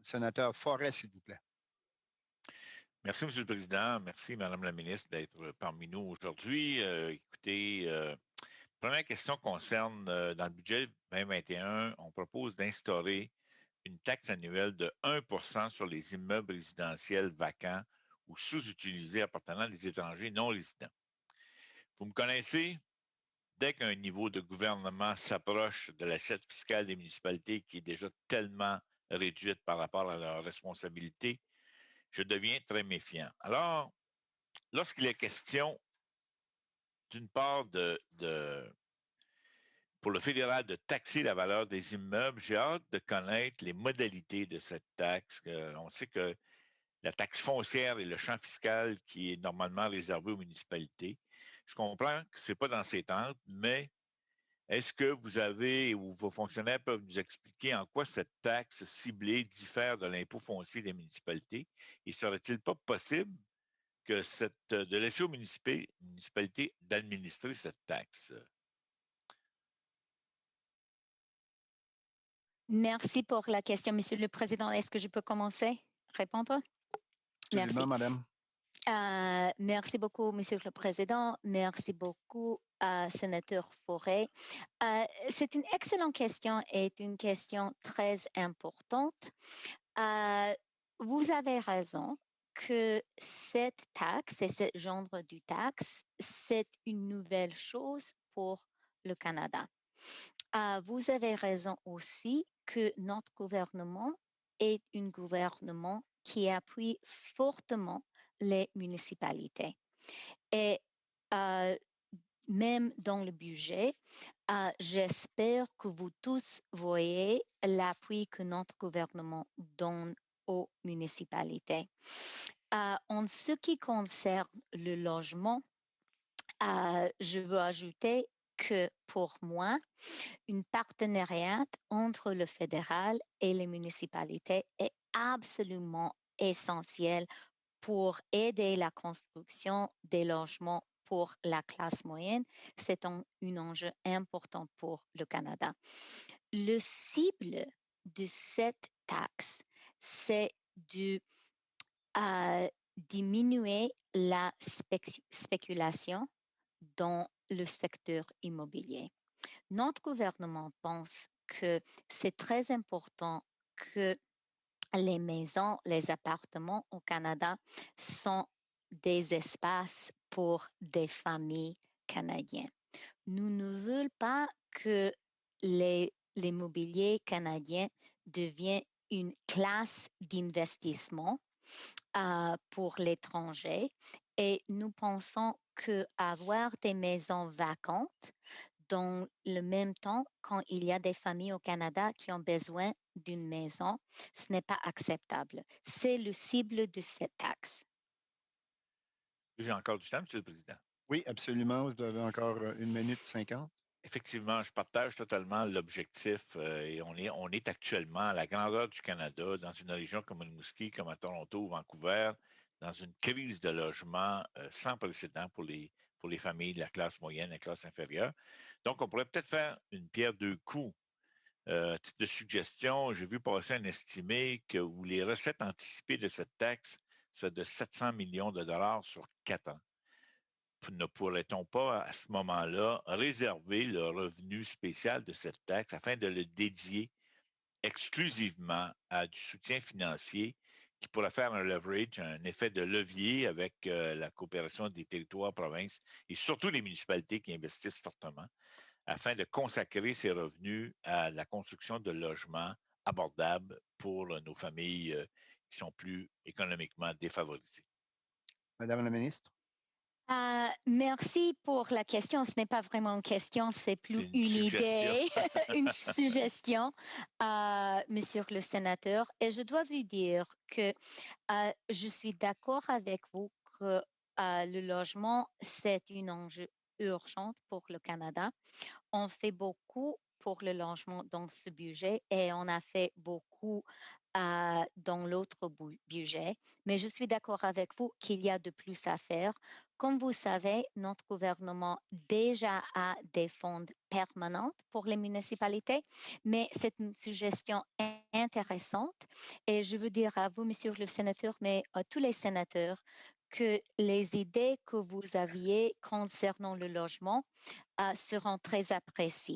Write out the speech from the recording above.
Sénateur Forêt, s'il vous plaît. Merci, M. le Président. Merci, Mme la ministre, d'être parmi nous aujourd'hui. Écoutez, première question concerne, dans le budget 2021, on propose d'instaurer une taxe annuelle de 1 sur les immeubles résidentiels vacants ou sous-utilisés appartenant à des étrangers non résidents. Vous me connaissez? Dès qu'un niveau de gouvernement s'approche de l'assiette fiscale des municipalités qui est déjà tellement réduite par rapport à leurs responsabilités, je deviens très méfiant. Alors, lorsqu'il est question, d'une part, pour le fédéral de taxer la valeur des immeubles, j'ai hâte de connaître les modalités de cette taxe. On sait que la taxe foncière est le champ fiscal qui est normalement réservé aux municipalités. Je comprends que ce n'est pas dans ces tentes, mais est-ce que vous avez ou vos fonctionnaires peuvent nous expliquer en quoi cette taxe ciblée diffère de l'impôt foncier des municipalités? Et serait-il pas possible de laisser aux municipalités d'administrer cette taxe? Merci pour la question, Monsieur le Président. Est-ce que je peux commencer à répondre? Absolument, Madame. Merci beaucoup, Monsieur le Président. Merci beaucoup, Sénateur Forêt. C'est une excellente question et une question très importante. Vous avez raison que cette taxe et ce genre de taxe, c'est une nouvelle chose pour le Canada. Vous avez raison aussi que notre gouvernement est un gouvernement qui appuie fortement les municipalités. Et même dans le budget, j'espère que vous tous voyez l'appui que notre gouvernement donne aux municipalités. En ce qui concerne le logement, je veux ajouter que pour moi, un partenariat entre le fédéral et les municipalités est absolument essentiel pour aider la construction des logements pour la classe moyenne. C'est un enjeu important pour le Canada. Le cible de cette taxe, c'est de diminuer la spéculation dans le secteur immobilier. Notre gouvernement pense que c'est très important que les maisons, les appartements au Canada sont des espaces pour des familles canadiennes. Nous ne voulons pas que l'immobilier canadien devienne une classe d'investissement pour l'étranger et nous pensons qu'avoir des maisons vacantes dans le même temps, quand il y a des familles au Canada qui ont besoin d'une maison, ce n'est pas acceptable. C'est le cible de cette taxe. J'ai encore du temps, M. le Président. Oui, absolument. Vous avez encore 1 minute 50. Effectivement, je partage totalement l'objectif et on est actuellement à la grandeur du Canada, dans une région comme Rimouski, comme à Toronto ou Vancouver, dans une crise de logement sans précédent pour les familles de la classe moyenne et la classe inférieure. Donc, on pourrait peut-être faire une pierre deux coups. À titre de suggestion, j'ai vu passer un estimé où les recettes anticipées de cette taxe, c'est de 700 millions de dollars sur 4 ans. Ne pourrait-on pas, à ce moment-là, réserver le revenu spécial de cette taxe afin de le dédier exclusivement à du soutien financier qui pourrait faire un leverage, un effet de levier avec la coopération des territoires, provinces et surtout les municipalités qui investissent fortement afin de consacrer ces revenus à la construction de logements abordables pour nos familles qui sont plus économiquement défavorisées. Madame la ministre. Merci pour la question. Ce n'est pas vraiment une question, c'est plus une idée, une suggestion, Monsieur le Sénateur. Et je dois vous dire que je suis d'accord avec vous que le logement, c'est un enjeu urgent pour le Canada. On fait beaucoup pour le logement dans ce budget et on a fait beaucoup dans l'autre budget, mais je suis d'accord avec vous qu'il y a de plus à faire. Comme vous savez, notre gouvernement déjà a des fonds permanents pour les municipalités, mais c'est une suggestion intéressante et je veux dire à vous, monsieur le sénateur, mais à tous les sénateurs, que les idées que vous aviez concernant le logement seront très appréciées.